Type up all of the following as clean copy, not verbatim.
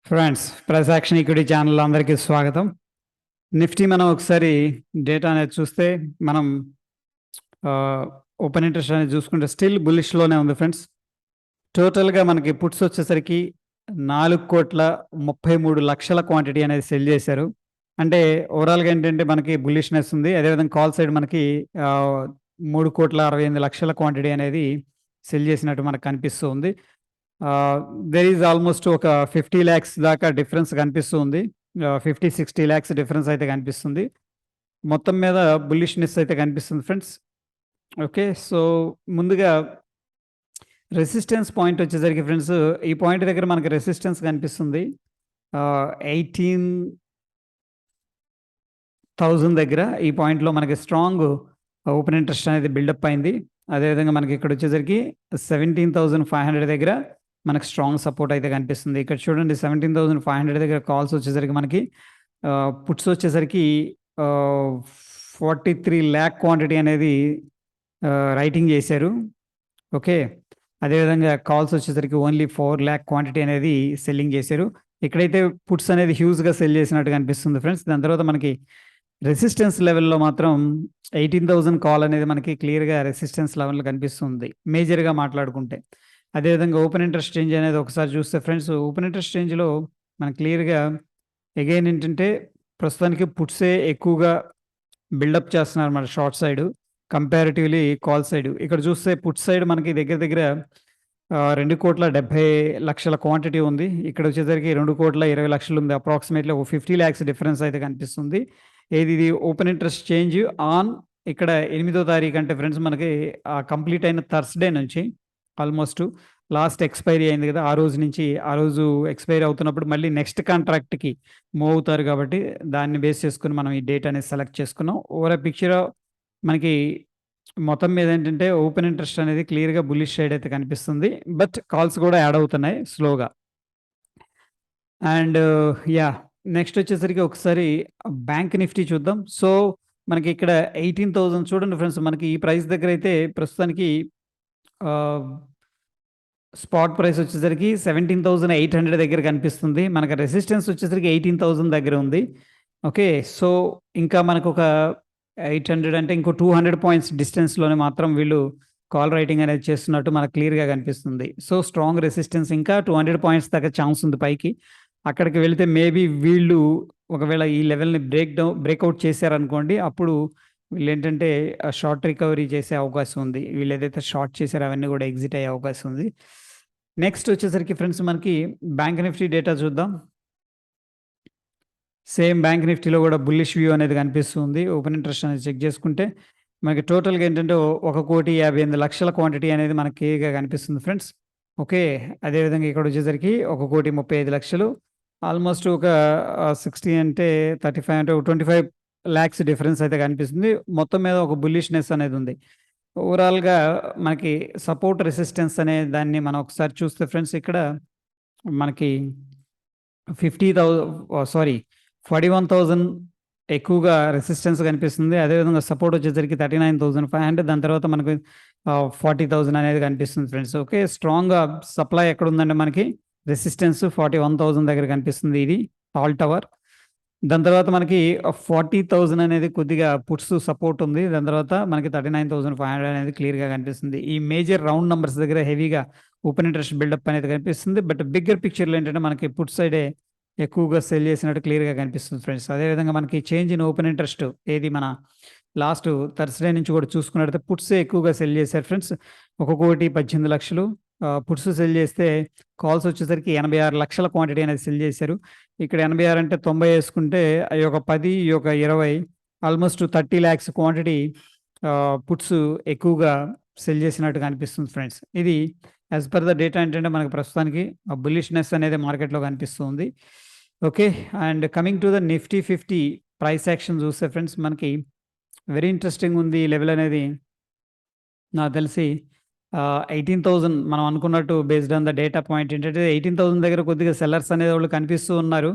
Friends, price action equity channel అందరికీ స్వాగతం. Nifty మనం ఒకసారి డేటా అనేది చూస్తే మనం ఓపెన్ ఇంట్రెస్ట్ అనేది చూసుకుంటే స్టిల్ బులిష్లోనే ఉంది ఫ్రెండ్స్. టోటల్గా మనకి పుట్స్ వచ్చేసరికి 4,33,00,000 క్వాంటిటీ అనేది సెల్ చేశారు. అంటే ఓవరాల్గా ఏంటంటే మనకి బులిష్నెస్ ఉంది. అదేవిధంగా కాల్ సైడ్ మనకి 3,68,00,000 క్వాంటిటీ అనేది సెల్ చేసినట్టు మనకు కనిపిస్తూ ఉంది. దెర్ ఈజ్ ఆల్మోస్ట్ ఒక 50 lakhs దాకా డిఫరెన్స్ కనిపిస్తుంది. 50-60 lakhs డిఫరెన్స్ అయితే కనిపిస్తుంది. మొత్తం మీద బుల్లిష్నెస్ అయితే కనిపిస్తుంది ఫ్రెండ్స్. ఓకే, సో ముందుగా రెసిస్టెన్స్ పాయింట్ వచ్చేసరికి ఫ్రెండ్స్, ఈ పాయింట్ దగ్గర మనకి రెసిస్టెన్స్ కనిపిస్తుంది 18,000 దగ్గర. ఈ పాయింట్లో మనకి స్ట్రాంగ్ ఓపెన్ ఇంట్రెస్ట్ అనేది బిల్డప్ అయింది. అదేవిధంగా మనకి ఇక్కడ వచ్చేసరికి 17,500 దగ్గర మనకు స్ట్రాంగ్ సపోర్ట్ అయితే కనిపిస్తుంది. ఇక్కడ చూడండి 17,500 దగ్గర కాల్స్ వచ్చేసరికి మనకి పుట్స్ వచ్చేసరికి 43 lakh క్వాంటిటీ అనేది రైటింగ్ చేశారు. ఓకే, అదేవిధంగా కాల్స్ వచ్చేసరికి ఓన్లీ 4 lakh క్వాంటిటీ అనేది సెల్లింగ్ చేశారు. ఇక్కడైతే పుట్స్ అనేది హ్యూజ్గా సెల్ చేసినట్టు కనిపిస్తుంది ఫ్రెండ్స్. దాని తర్వాత మనకి రెసిస్టెన్స్ లెవెల్లో మాత్రం 18,000 కాల్ అనేది మనకి క్లియర్గా రెసిస్టెన్స్ లెవెల్లో కనిపిస్తుంది మేజర్గా మాట్లాడుకుంటే. అదేవిధంగా ఓపెన్ ఇంట్రెస్ట్ రేంజ్ అనేది ఒకసారి చూస్తే ఫ్రెండ్స్, ఓపెన్ ఇంట్రెస్ట్ రేంజ్లో మనకు క్లియర్గా అగైన్ ఏంటంటే ప్రస్తుతానికి పుట్సే ఎక్కువగా బిల్డప్ చేస్తున్నారు మన short side comparatively call side. ఇక్కడ చూస్తే పుట్ సైడ్ మనకి దగ్గర దగ్గర 2,70,00,000 క్వాంటిటీ ఉంది. ఇక్కడ వచ్చేసరికి 2,20,00,000 ఉంది. అప్రాక్సిమేట్లీ ఒక 50 lakhs డిఫరెన్స్ అయితే కనిపిస్తుంది. ఇది ఓపెన్ ఇంట్రెస్ట్ చేంజ్ ఆన్ ఇక్కడ 8వ తారీఖు అంటే ఫ్రెండ్స్ మనకి కంప్లీట్ అయిన థర్స్డే నుంచి ఆల్మోస్ట్ లాస్ట్ ఎక్స్పైరీ అయింది కదా, ఆ రోజు నుంచి ఆ రోజు ఎక్స్పైరీ అవుతున్నప్పుడు మళ్ళీ నెక్స్ట్ కాంట్రాక్ట్కి మూవ్ అవుతారు. కాబట్టి దాన్ని బేస్ చేసుకుని మనం ఈ డేట్ అనేది సెలెక్ట్ చేసుకున్నాం. ఓవర్ పిక్చర్ మనకి మొత్తం మీద ఏంటంటే ఓపెన్ ఇంట్రెస్ట్ అనేది క్లియర్గా బుల్లిష్ సైడ్ అయితే కనిపిస్తుంది. బట్ కాల్స్ కూడా యాడ్ అవుతున్నాయి స్లోగా. అండ్ యా, నెక్స్ట్ వచ్చేసరికి ఒకసారి బ్యాంక్ నిఫ్టీ చూద్దాం. సో మనకి ఇక్కడ 18,000 చూడండి ఫ్రెండ్స్, మనకి ఈ ప్రైస్ దగ్గర అయితే ప్రస్తుతానికి స్పాట్ ప్రైస్ వచ్చేసరికి 17,800 దగ్గర కనిపిస్తుంది. మనకు రెసిస్టెన్స్ వచ్చేసరికి 18,000 దగ్గర ఉంది. ఓకే, సో ఇంకా మనకు ఒక 800 అంటే ఇంకో 200 పాయింట్స్ డిస్టెన్స్లోనే మాత్రం వీళ్ళు కాల్ రైటింగ్ అనేది చేస్తున్నట్టు మనకు క్లియర్గా కనిపిస్తుంది. సో స్ట్రాంగ్ రెసిస్టెన్స్ ఇంకా 200 పాయింట్స్ దాకా ఛాన్స్ ఉంది పైకి. అక్కడికి వెళితే మేబీ వీళ్ళు ఒకవేళ ఈ లెవెల్ని బ్రేక్అవుట్ చేశారనుకోండి, అప్పుడు వీళ్ళు ఏంటంటే షార్ట్ రికవరీ చేసే అవకాశం ఉంది. వీళ్ళు ఏదైతే షార్ట్ చేశారో అవన్నీ కూడా ఎగ్జిట్ అయ్యే అవకాశం ఉంది. నెక్స్ట్ వచ్చేసరికి ఫ్రెండ్స్ మనకి బ్యాంక్ నిఫ్టీ డేటా చూద్దాం. సేమ్ బ్యాంక్ నిఫ్టీలో కూడా బుల్లిష్ వ్యూ అనేది కనిపిస్తుంది. ఓపెన్ ఇంట్రెస్ట్ అనేది చెక్ చేసుకుంటే మనకి టోటల్గా ఏంటంటే 1,58,00,000 క్వాంటిటీ అనేది మనకి క్లియర్గా కనిపిస్తుంది ఫ్రెండ్స్. ఓకే, అదేవిధంగా ఇక్కడ వచ్చేసరికి 1,35,00,000 ఆల్మోస్ట్ ఒక 60 అంటే 35 అంటే 25 lakhs డిఫరెన్స్ అయితే కనిపిస్తుంది. మొత్తం మీద ఒక బుల్లిష్నెస్ అనేది ఉంది. ఓవరాల్గా మనకి సపోర్ట్ రెసిస్టెన్స్ అనే దాన్ని మనం ఒకసారి చూస్తే ఫ్రెండ్స్, ఇక్కడ మనకి 41,000 ఎక్కువగా రెసిస్టెన్స్ కనిపిస్తుంది. అదేవిధంగా సపోర్ట్ వచ్చేసరికి 39,500. దాని తర్వాత మనకి 40,000 అనేది కనిపిస్తుంది ఫ్రెండ్స్. ఓకే, స్ట్రాంగ్గా సప్లై ఎక్కడ ఉందంటే మనకి రెసిస్టెన్స్ 41,000 దగ్గర కనిపిస్తుంది. ఇది టాల్ టవర్. దాని తర్వాత మనకి 40,000 అనేది కొద్దిగా పుట్స్ సపోర్ట్ ఉంది. దాని తర్వాత మనకి 39,500 అనేది క్లియర్గా కనిపిస్తుంది. ఈ మేజర్ రౌండ్ నెంబర్స్ దగ్గర హెవీగా ఓపెన్ ఇంట్రెస్ట్ బిల్డప్ అనేది కనిపిస్తుంది. బట్ బిగ్గర్ పిక్చర్లో ఏంటంటే మనకి పుట్ సైడే ఎక్కువగా సెల్ చేసినట్టు క్లియర్గా కనిపిస్తుంది ఫ్రెండ్స్. అదేవిధంగా మనకి చేంజ్ ఇన్ ఓపెన్ ఇంట్రెస్ట్ ఏది మన లాస్ట్ థర్స్డే నుంచి కూడా చూసుకున్నట్లయితే పుట్సే ఎక్కువగా సెల్ చేశారు ఫ్రెండ్స్. 1,18,00,000 పుట్స్ సెల్ చేస్తే కాల్స్ వచ్చేసరికి 86,00,000 క్వాంటిటీ అనేది సెల్ చేశారు. ఇక్కడ 86 అంటే 90 వేసుకుంటే అవి ఒక 10, ఒక 20 ఆల్మోస్ట్ 30 lakhs క్వాంటిటీ పుట్స్ ఎక్కువగా సెల్ చేసినట్టు కనిపిస్తుంది ఫ్రెండ్స్. ఇది యాజ్ పర్ ద డేటా ఏంటంటే మనకు ప్రస్తుతానికి బుల్లిష్నెస్ అనేది మార్కెట్లో కనిపిస్తుంది. Okay, and coming to the Nifty 50 price action చూస్తే ఫ్రెండ్స్, మనకి వెరీ ఇంట్రెస్టింగ్ ఉంది. ఈ లెవెల్ అనేది నాకు తెలిసి 18,000 మనం అనుకున్నట్టు based on the data point ఏంటంటే 18,000 దగ్గర కొద్దిగా సెల్లర్స్ అనేది వాళ్ళు కనిపిస్తూ ఉన్నారు.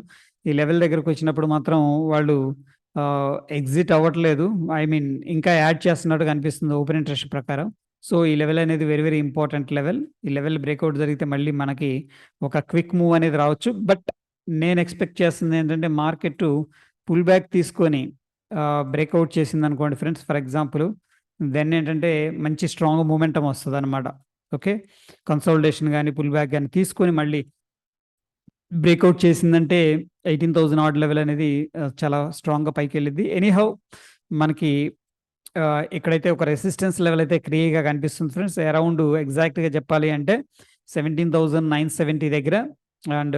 ఈ లెవెల్ దగ్గరకు వచ్చినప్పుడు మాత్రం వాళ్ళు ఎగ్జిట్ అవ్వట్లేదు. ఐ మీన్ ఇంకా యాడ్ చేస్తున్నట్టు కనిపిస్తుంది ఓపెన్ ఇంట్రెస్ట్ ప్రకారం. సో ఈ లెవెల్ అనేది వెరీ వెరీ ఇంపార్టెంట్ లెవెల్. ఈ లెవెల్ బ్రేక్అవుట్ జరిగితే మళ్ళీ మనకి ఒక క్విక్ మూవ్ అనేది రావచ్చు. బట్ నేను ఎక్స్పెక్ట్ చేస్తుంది ఏంటంటే మార్కెట్ పుల్ బ్యాక్ తీసుకొని బ్రేక్అవుట్ చేసింది అనుకోండి ఫ్రెండ్స్, ఫర్ ఎగ్జాంపుల్, దెన్ ఏంటంటే మంచి స్ట్రాంగ్ మూమెంటం వస్తుంది అనమాట. ఓకే, కన్సోలిడేషన్ కానీ పుల్ బ్యాక్ కానీ తీసుకొని మళ్ళీ బ్రేక్అవుట్ చేసిందంటే 18,000 ఆర్డ్ లెవెల్ అనేది చాలా స్ట్రాంగ్గా పైకి వెళ్ళింది. ఎనీహౌ మనకి ఇక్కడైతే ఒక రెసిస్టెన్స్ లెవెల్ అయితే క్లియర్గా కనిపిస్తుంది ఫ్రెండ్స్. అరౌండ్ ఎగ్జాక్ట్గా చెప్పాలి అంటే 17,970 దగ్గర అండ్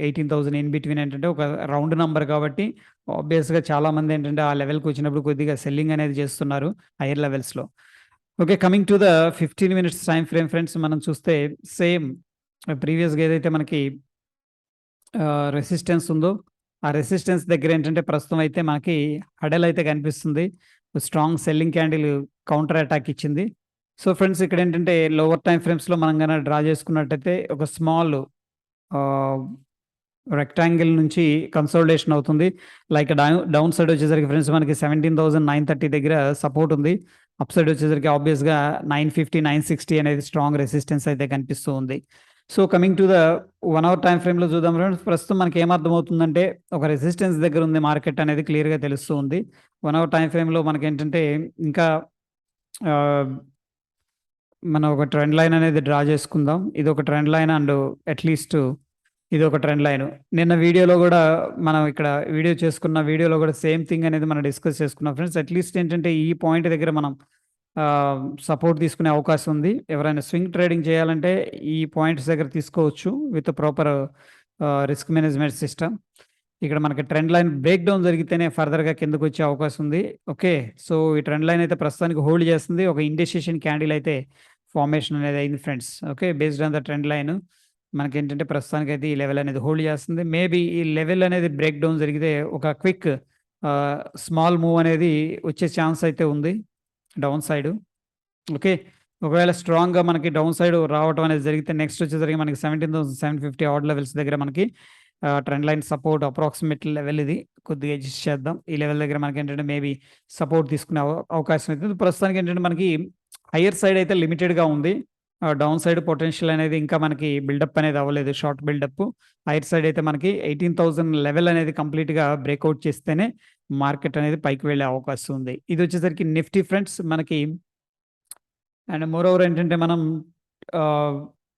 18,000 ఇన్ బిట్వీన్ ఏంటంటే ఒక రౌండ్ నంబర్ కాబట్టి ఆబ్వియస్గా చాలా మంది ఏంటంటే ఆ లెవెల్కి వచ్చినప్పుడు కొద్దిగా సెల్లింగ్ అనేది చేస్తున్నారు హైయర్ లెవెల్స్లో. Okay, coming to the 15 minutes time frame friends, మనం చూస్తే సేమ్ ప్రీవియస్గా ఏదైతే మనకి రెసిస్టెన్స్ ఉందో ఆ రెసిస్టెన్స్ దగ్గర ఏంటంటే ప్రస్తుతం అయితే మనకి హడల్ అయితే కనిపిస్తుంది. Strong selling candle counter attack ఇచ్చింది. సో ఫ్రెండ్స్, ఇక్కడ ఏంటంటే లోవర్ టైం ఫ్రేమ్స్లో మనం కనుక డ్రా చేసుకున్నట్టయితే ఒక స్మాల్ రెక్టాంగిల్ నుంచి కన్సోలిడేషన్ అవుతుంది. లైక్ డౌన్ సైడ్ వచ్చేసరికి ఫ్రెండ్స్ మనకి 17,930 దగ్గర సపోర్ట్ ఉంది. అప్ సైడ్ వచ్చేసరికి ఆబ్వియస్గా 950 960 అనేది స్ట్రాంగ్ రెసిస్టెన్స్ అయితే కనిపిస్తూ ఉంది. So coming to the 1 hour time ఫ్రేమ్లో చూద్దాం ఫ్రెండ్స్. ప్రస్తుతం మనకి ఏమర్థమవుతుందంటే ఒక రెసిస్టెన్స్ దగ్గర ఉంది మార్కెట్ అనేది క్లియర్గా తెలుస్తూ ఉంది. 1 hour టైం ఫ్రేమ్లో మనకి ఏంటంటే ఇంకా మనం ఒక ట్రెండ్ లైన్ అనేది డ్రా చేసుకుందాం. ఇది ఒక ట్రెండ్ లైన్ అండ్ అట్లీస్ట్ ఇది ఒక ట్రెండ్ లైన్. నిన్న వీడియోలో కూడా మనం ఇక్కడ వీడియోలో కూడా సేమ్ థింగ్ అనేది మనం డిస్కస్ చేసుకున్నాం ఫ్రెండ్స్. అట్లీస్ట్ ఏంటంటే ఈ పాయింట్ దగ్గర మనం సపోర్ట్ తీసుకునే అవకాశం ఉంది. ఎవరైనా స్వింగ్ ట్రేడింగ్ చేయాలంటే ఈ పాయింట్స్ దగ్గర తీసుకోవచ్చు with proper risk management system. ఇక్కడ మనకి ట్రెండ్ లైన్ బ్రేక్ డౌన్ జరిగితేనే ఫర్దర్గా కిందకు వచ్చే అవకాశం ఉంది. ఓకే, సో ఈ ట్రెండ్ లైన్ అయితే ప్రస్తుతానికి హోల్డ్ చేస్తుంది. ఒక ఇండిసిషన్ క్యాండిల్ అయితే ఫార్మేషన్ అనేది అయింది friends. Okay, based on the trend line మనకి ఏంటంటే ప్రస్తుతానికి అయితే ఈ లెవెల్ అనేది హోల్డ్ చేస్తుంది. మేబీ ఈ లెవెల్ అనేది బ్రేక్ డౌన్ జరిగితే ఒక క్విక్ స్మాల్ మూవ్ అనేది వచ్చే ఛాన్స్ అయితే ఉంది డౌన్ సైడ్. ఓకే, ఒకవేళ స్ట్రాంగ్గా మనకి డౌన్ సైడ్ రావడం అనేది జరిగితే నెక్స్ట్ వచ్చేసరికి మనకి 17,750 ఆర్డ్ లెవెల్స్ దగ్గర మనకి trend line support approximate level ఇది. కొద్దిగా అడ్జస్ట్ చేద్దాం. ఈ లెవెల్ దగ్గర మనకి ఏంటంటే మేబీ సపోర్ట్ తీసుకునే అవకాశం అవుతుంది. ప్రస్తుతానికి ఏంటంటే మనకి హయ్యర్ సైడ్ అయితే లిమిటెడ్గా ఉంది. డౌన్ సైడ్ పొటెన్షియల్ అనేది ఇంకా మనకి బిల్డప్ అనేది అవ్వలేదు, షార్ట్ బిల్డప్. హైర్ సైడ్ అయితే మనకి 18,000 లెవెల్ అనేది కంప్లీట్గా బ్రేక్అవుట్ చేస్తేనే మార్కెట్ అనేది పైకి వెళ్ళే అవకాశం ఉంది. ఇది వచ్చేసరికి నిఫ్టీ ఫ్రెండ్స్ మనకి. అండ్ మోర్ ఓవర్ ఏంటంటే మనం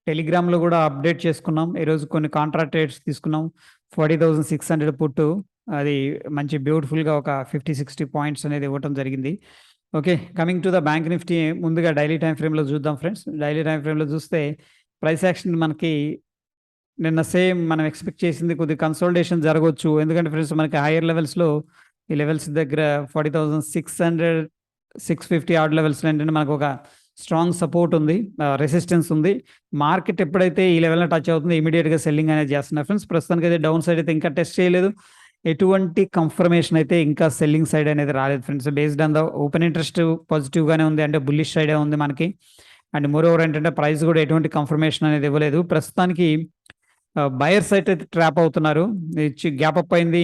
టెలిగ్రామ్లో కూడా అప్డేట్ చేసుకున్నాం. ఈరోజు కొన్ని కాంట్రాక్ట్ రేట్స్ తీసుకున్నాం. 40,600 పుట్టు, అది మంచి బ్యూటిఫుల్గా ఒక 50-60 పాయింట్స్ అనేది ఇవ్వటం జరిగింది. Okay, coming to the bank Nifty ముందుగా డైలీ టైం ఫ్రేమ్లో చూద్దాం ఫ్రెండ్స్. డైలీ టైం ఫ్రేమ్లో చూస్తే ప్రైస్ యాక్షన్ మనకి నిన్న సేమ్ మనం ఎక్స్పెక్ట్ చేసింది కొద్దిగా కన్సోలిడేషన్ జరగవచ్చు. ఎందుకంటే ఫ్రెండ్స్ మనకి హైయర్ లెవెల్స్లో ఈ లెవెల్స్ దగ్గర 40,600 650 ఆర్డ్ లెవెల్స్లో ఏంటంటే మనకు ఒక స్ట్రాంగ్ సపోర్ట్ ఉంది, రెసిస్టెన్స్ ఉంది. మార్కెట్ ఎప్పుడైతే ఈ లెవెల్ని టచ్ అవుతుందో ఇమీడియట్గా సెల్లింగ్ అనేది చేస్తున్నారు ఫ్రెండ్స్. ప్రస్తుతానికి అయితే డౌన్ సైడ్ అయితే ఇంకా టెస్ట్ చేయలేదు. ఎటువంటి కన్ఫర్మేషన్ అయితే ఇంకా సెల్లింగ్ సైడ్ అనేది రాలేదు friends. Based on the open interest పాజిటివ్గానే ఉంది, అంటే బుల్లిష్ సైడే ఉంది మనకి. అండ్ మోర్ ఓవర్ ఏంటంటే ప్రైస్ కూడా ఎటువంటి కన్ఫర్మేషన్ అనేది ఇవ్వలేదు. ప్రస్తుతానికి బయర్స్ అయితే ట్రాప్ అవుతున్నారు. గ్యాప్ అప్ అయింది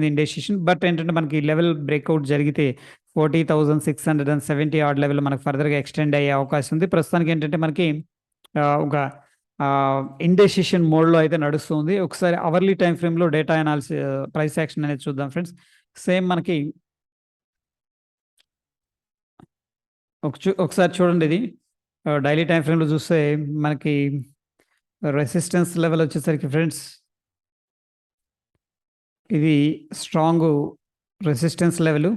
ఇండెసిషన్, బట్ ఏంటంటే మనకి లెవెల్ బ్రేక్అవుట్ జరిగితే 40,670 ఆర్డ్ లెవెల్ మనకు ఫర్దర్గా ఎక్స్టెండ్ అయ్యే అవకాశం ఉంది. ప్రస్తుతానికి ఏంటంటే మనకి ఒక ఇండెసిషన్ మోడ్లో అయితే నడుస్తుంది. ఒకసారి అవర్లీ టైం ఫ్రేమ్లో డేటా అనాలిసిస్ ప్రైస్ యాక్షన్ అనేది చూద్దాం ఫ్రెండ్స్. సేమ్ మనకి ఒకసారి చూడండి. ఇది డైలీ టైం ఫ్రేమ్లో చూస్తే మనకి రెసిస్టెన్స్ లెవెల్ వచ్చేసరికి ఫ్రెండ్స్ ఇది స్ట్రాంగ్ రెసిస్టెన్స్ లెవెల్.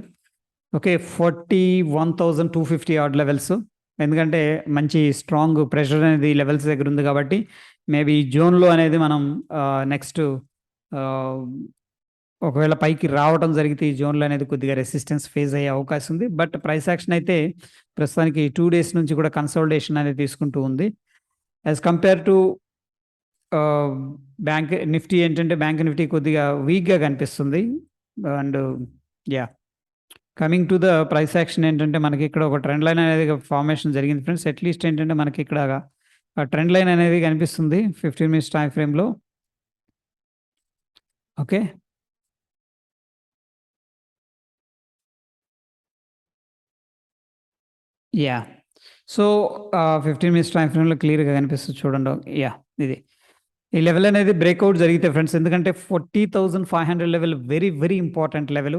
ఓకే, 41,250 ఆర్డ్ లెవెల్స్. ఎందుకంటే మంచి స్ట్రాంగ్ ప్రెషర్ అనేది లెవెల్స్ దగ్గర ఉంది కాబట్టి మేబీ ఈ జోన్లో అనేది మనం నెక్స్ట్ ఒకవేళ పైకి రావడం జరిగితే ఈ జోన్లో అనేది కొద్దిగా రెసిస్టెన్స్ ఫేస్ అయ్యే అవకాశం ఉంది. బట్ ప్రైస్ యాక్షన్ అయితే ప్రస్తుతానికి 2 days నుంచి కూడా కన్సోలిడేషన్ అనేది తీసుకుంటూ ఉంది. As compare to bank Nifty ఏంటంటే బ్యాంక్ నిఫ్టీ కొద్దిగా వీక్గా కనిపిస్తుంది. And yeah, coming to the price action ఏంటంటే మనకి ఇక్కడ ఒక ట్రెండ్ లైన్ అనేది ఫార్మేషన్ జరిగింది ఫ్రెండ్స్. అట్లీస్ట్ ఏంటంటే మనకి ఇక్కడ ట్రెండ్ లైన్ అనేది కనిపిస్తుంది 15 minutes టైం ఫ్రేమ్లో. Okay, yeah, so 15 minutes time ఫ్రేమ్లో క్లియర్గా కనిపిస్తుంది చూడండి. యా, ఇది ఈ లెవెల్ అనేది బ్రేక్అవుట్ జరిగితే ఫ్రెండ్స్, ఎందుకంటే 40,500 level very very important level.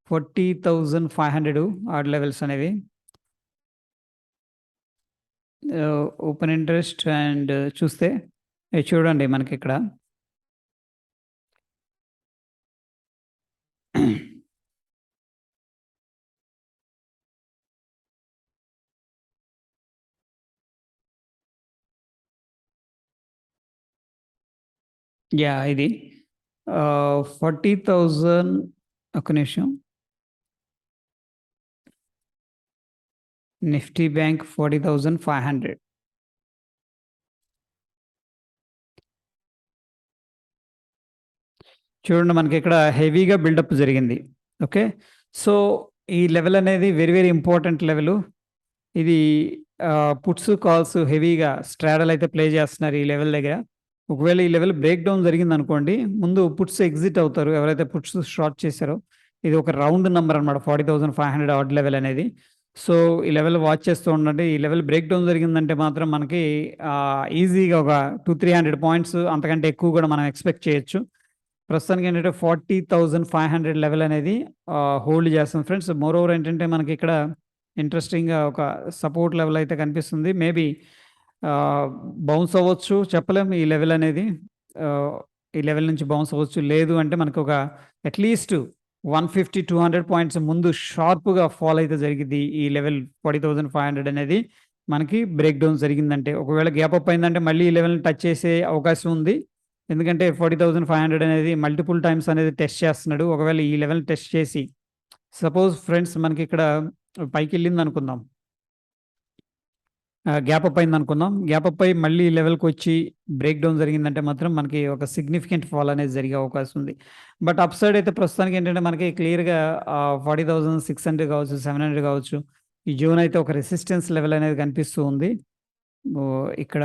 40,500 ఆడ్ లెవెల్స్ అనేవి. ఓపెన్ ఇంట్రెస్ట్ అండ్ చూస్తే చూడండి మనకి ఇక్కడ యా ఇది 40,000. ఒక నిమిషం. Nifty bank 40,500. చూడండి మనకి ఇక్కడ హెవీగా బిల్డప్ జరిగింది. ఓకే, సో ఈ లెవెల్ అనేది వెరీ వెరీ ఇంపార్టెంట్ లెవెల్. ఇది పుట్స్ కాల్స్ హెవీగా స్ట్రాడల్ అయితే ప్లే చేస్తున్నారు ఈ లెవెల్ దగ్గర. ఒకవేళ ఈ లెవెల్ బ్రేక్ డౌన్ జరిగింది అనుకోండి, ముందు పుట్స్ ఎగ్జిట్ అవుతారు ఎవరైతే పుట్స్ షార్ట్ చేశారో. ఇది ఒక రౌండ్ నెంబర్ అనమాట 40,500 ఆడ్ లెవెల్ అనేది. సో ఈ లెవెల్ వాచ్ చేస్తూ ఉండండి. ఈ లెవెల్ బ్రేక్ డౌన్ జరిగిందంటే మాత్రం మనకి ఈజీగా ఒక 200-300 పాయింట్స్ అంతకంటే ఎక్కువ కూడా మనం ఎక్స్పెక్ట్ చేయొచ్చు. ప్రస్తుతానికి ఏంటంటే 40,500 లెవెల్ అనేది హోల్డ్ చేస్తుంది ఫ్రెండ్స్. మోర్ ఓవర్ ఏంటంటే మనకి ఇక్కడ ఇంట్రెస్టింగ్గా ఒక సపోర్ట్ లెవెల్ అయితే కనిపిస్తుంది. మేబీ బౌన్స్ అవ్వచ్చు, చెప్పలేము ఈ లెవెల్ అనేది. ఈ లెవెల్ నుంచి బౌన్స్ అవ్వచ్చు, లేదు అంటే మనకు ఒక అట్లీస్ట్ 150-200 పాయింట్స్ ముందు షార్ప్గా ఫాల్ అయితే జరిగింది ఈ లెవెల్ 40,500 అనేది. మనకి బ్రేక్ డౌన్ జరిగిందంటే, ఒకవేళ గ్యాప్ అప్ అయిందంటే మళ్ళీ ఈ లెవెల్ని టచ్ చేసే అవకాశం ఉంది. ఎందుకంటే 40,500 అనేది మల్టిపుల్ టైమ్స్ అనేది టెస్ట్ చేస్తున్నాడు. ఒకవేళ ఈ లెవెల్ టెస్ట్ చేసి సపోజ్ ఫ్రెండ్స్ మనకి ఇక్కడ పైకి వెళ్ళింది అనుకుందాం, గ్యాప్ అప్ అయింది అనుకుందాం. గ్యాప్ అప్ అయ్యి మళ్ళీ ఈ లెవెల్కి వచ్చి బ్రేక్ డౌన్ జరిగిందంటే మాత్రం మనకి ఒక సిగ్నిఫికెంట్ ఫాల్ అనేది జరిగే అవకాశం ఉంది. బట్ అప్ సైడ్ అయితే ప్రస్తుతానికి ఏంటంటే మనకి క్లియర్గా 40,600 కావచ్చు, 700 కావచ్చు, ఈ జోన్ అయితే ఒక రెసిస్టెన్స్ లెవెల్ అనేది కనిపిస్తూ ఉంది. ఇక్కడ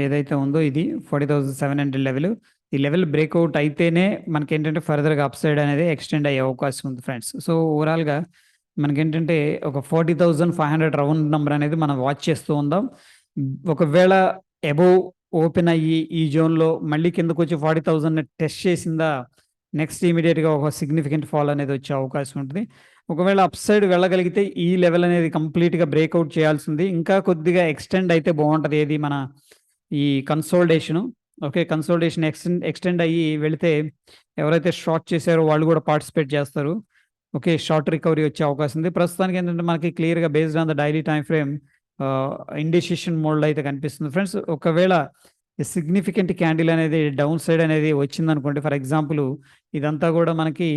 ఏదైతే ఉందో ఇది 40,700 లెవెల్. ఈ లెవెల్ బ్రేక్అవుట్ అయితేనే మనకేంటంటే ఫర్దర్గా అప్ సైడ్ అనేది ఎక్స్టెండ్ అయ్యే అవకాశం ఉంది ఫ్రెండ్స్. సో ఓవరాల్గా మనకేంటంటే ఒక 40,500 రౌండ్ నెంబర్ అనేది మనం వాచ్ చేస్తూ ఉందాం. ఒకవేళ అబోవ్ ఓపెన్ అయ్యి ఈ జోన్లో మళ్ళీ కిందకు వచ్చి 40,000 టెస్ట్ చేసిందా, నెక్స్ట్ ఇమీడియట్గా ఒక సిగ్నిఫికెంట్ ఫాల్ అనేది వచ్చే అవకాశం ఉంటుంది. ఒకవేళ అప్ సైడ్ వెళ్ళగలిగితే ఈ లెవెల్ అనేది కంప్లీట్గా బ్రేక్అవుట్ చేయాల్సింది. ఇంకా కొద్దిగా ఎక్స్టెండ్ అయితే బాగుంటుంది ఏది మన ఈ కన్సోల్డేషను. ఓకే, కన్సోల్డేషన్ ఎక్స్టెండ్ అయ్యి వెళితే ఎవరైతే షార్ట్ చేశారో వాళ్ళు కూడా పార్టిసిపేట్ చేస్తారు. ఓకే, షార్ట్ రికవరీ వచ్చే అవకాశం ఉంది. ప్రస్తుతానికి ఏంటంటే మనకి క్లియర్గా based on the daily time frame indecision మోడ్లో అయితే కనిపిస్తుంది ఫ్రెండ్స్. ఒకవేళ సిగ్నిఫికెంట్ క్యాండిల్ అనేది డౌన్ సైడ్ అనేది వచ్చింది అనుకోండి, ఫర్ ఎగ్జాంపుల్ ఇదంతా కూడా మనకి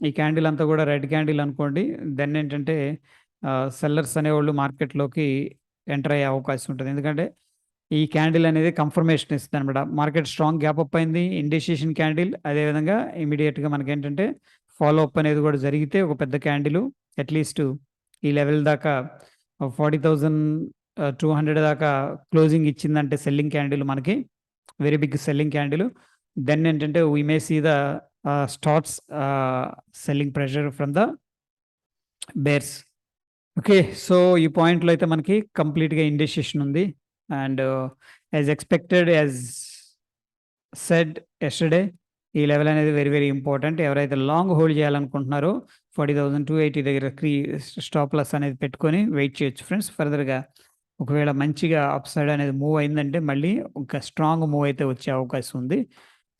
ఈ క్యాండిల్ అంతా కూడా రెడ్ క్యాండిల్ అనుకోండి, దెన్ ఏంటంటే సెల్లర్స్ అనేవాళ్ళు మార్కెట్లోకి ఎంటర్ అయ్యే అవకాశం ఉంటుంది. ఎందుకంటే ఈ క్యాండిల్ అనేది కన్ఫర్మేషన్ ఇస్తుంది అనమాట. మార్కెట్ స్ట్రాంగ్ గ్యాప్ అప్ అయింది, ఇండిసిషన్ క్యాండిల్. అదేవిధంగా ఇమీడియట్గా మనకి ఏంటంటే ఫాలో అప్ అనేది కూడా జరిగితే ఒక పెద్ద క్యాండిల్ అట్లీస్ట్ ఈ లెవెల్ దాకా 40,200 దాకా క్లోజింగ్ ఇచ్చిందంటే సెల్లింగ్ క్యాండిల్, మనకి very big selling candle. Then ఏంటంటే we may see the starts selling pressure from the bears. Okay, so ఈ పాయింట్లో అయితే మనకి కంప్లీట్గా ఇండిసిషన్ ఉంది. And as expected, as said yesterday, ఈ లెవెల్ అనేది వెరీ వెరీ ఇంపార్టెంట్. ఎవరైతే లాంగ్ హోల్డ్ చేయాలనుకుంటున్నారో 40,280 దగ్గర స్టాప్ లాస్ అనేది పెట్టుకొని వెయిట్ చేయొచ్చు ఫ్రెండ్స్. ఫర్దర్గా ఒకవేళ మంచిగా అప్ సైడ్ అనేది మూవ్ అయిందంటే మళ్ళీ ఒక స్ట్రాంగ్ మూవ్ అయితే వచ్చే అవకాశం ఉంది.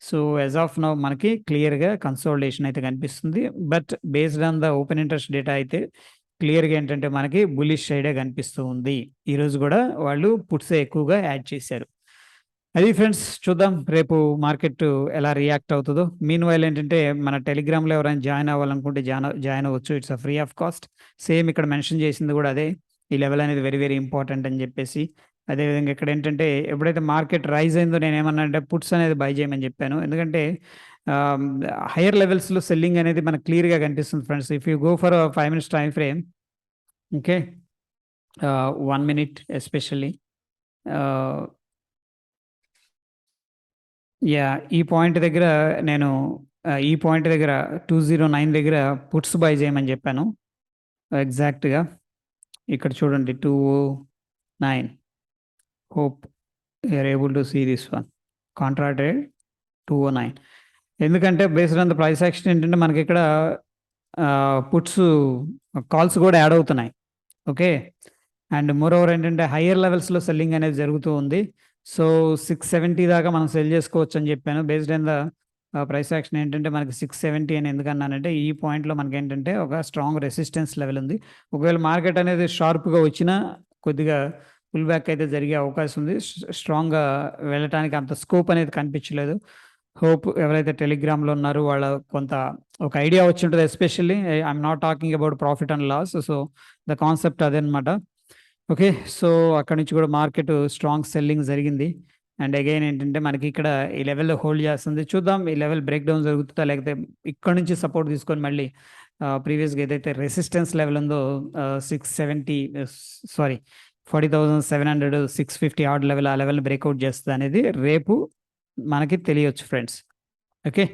సో యాజ్ ఆఫ్ నౌ మనకి క్లియర్గా కన్సోలిడేషన్ అయితే కనిపిస్తుంది. But based on the open interest data అయితే క్లియర్గా ఏంటంటే మనకి బులిష్ సైడే కనిపిస్తూ ఉంది. ఈరోజు కూడా వాళ్ళు పుట్సే ఎక్కువగా యాడ్ చేశారు. అది ఫ్రెండ్స్, చూద్దాం రేపు మార్కెట్ ఎలా రియాక్ట్ అవుతుందో. మీన్ వైల్ ఏంటంటే మన టెలిగ్రామ్లో ఎవరైనా జాయిన్ అవ్వాలనుకుంటే జాయిన్ అవ్వచ్చు. It's a free of cost. Same ఇక్కడ మెన్షన్ చేసింది కూడా అదే, ఈ లెవెల్ అనేది వెరీ వెరీ ఇంపార్టెంట్ అని చెప్పేసి. అదేవిధంగా ఇక్కడ ఏంటంటే ఎప్పుడైతే మార్కెట్ రైజ్ అయిందో నేను ఏమన్నా అంటే పుట్స్ అనేది బై చేయమని చెప్పాను. ఎందుకంటే హైయర్ లెవెల్స్లో సెల్లింగ్ అనేది మనకు క్లియర్గా కనిపిస్తుంది friends. If you go for 5 minutes time frame, okay, 1 minute especially, yeah ఈ పాయింట్ దగ్గర నేను ఈ పాయింట్ దగ్గర 209 దగ్గర పుట్స్ బై చేయమని చెప్పాను ఎగ్జాక్ట్గా. ఇక్కడ చూడండి 209. Hope you're able to see this one. Contra trade 209. ఎందుకంటే based on the price action ఏంటంటే మనకి ఇక్కడ పుట్స్ కాల్స్ కూడా యాడ్ అవుతున్నాయి. ఓకే. అండ్ మోర్ ఓవర్ ఏంటంటే హయ్యర్ లెవెల్స్లో సెల్లింగ్ అనేది జరుగుతూ ఉంది. సో 670 దాకా మనం సెల్ చేసుకోవచ్చు అని చెప్పాను. Based on the price action ఏంటంటే మనకి 670 అని ఎందుకన్నానంటే ఈ పాయింట్లో మనకి ఏంటంటే ఒక స్ట్రాంగ్ రెసిస్టెన్స్ లెవెల్ ఉంది. ఒకవేళ మార్కెట్ అనేది షార్ప్గా వచ్చినా కొద్దిగా పుల్ బ్యాక్ అయితే జరిగే అవకాశం ఉంది. స్ట్రాంగ్గా వెళ్ళటానికి అంత స్కోప్ అనేది కనిపించలేదు. హోప్ ఎవరైతే టెలిగ్రామ్లో ఉన్నారో వాళ్ళ కొంత ఒక ఐడియా వచ్చి ఉంటుంది. Especially I'm not talking about profit and loss. So the concept అదనమాట. ఓకే. సో అక్కడి నుంచి కూడా మార్కెట్ స్ట్రాంగ్ సెల్లింగ్ జరిగింది. అండ్ అగైన్ ఏంటంటే మనకి ఇక్కడ ఈ లెవెల్లో హోల్డ్ చేస్తుంది. చూద్దాం ఈ లెవెల్ బ్రేక్ డౌన్ జరుగుతుందా, లేకపోతే ఇక్కడ నుంచి సపోర్ట్ తీసుకొని మళ్ళీ ప్రీవియస్గా ఏదైతే రెసిస్టెన్స్ లెవెల్ ఉందో 670 సారీ 40,700 650 ఆర్డ్ లెవెల్, ఆ లెవెల్ని బ్రేక్అవుట్ చేస్తుంది అనేది రేపు మనకి తెలియచ్చు friends. Okay.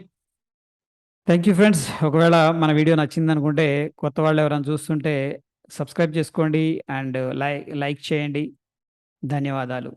Thank you friends. ఒకవేళ మన వీడియో నచ్చింది అనుకుంటే కొత్త వాళ్ళు ఎవరైనా చూస్తుంటే సబ్స్క్రైబ్ చేసుకోండి అండ్ లైక్ చేయండి. ధన్యవాదాలు.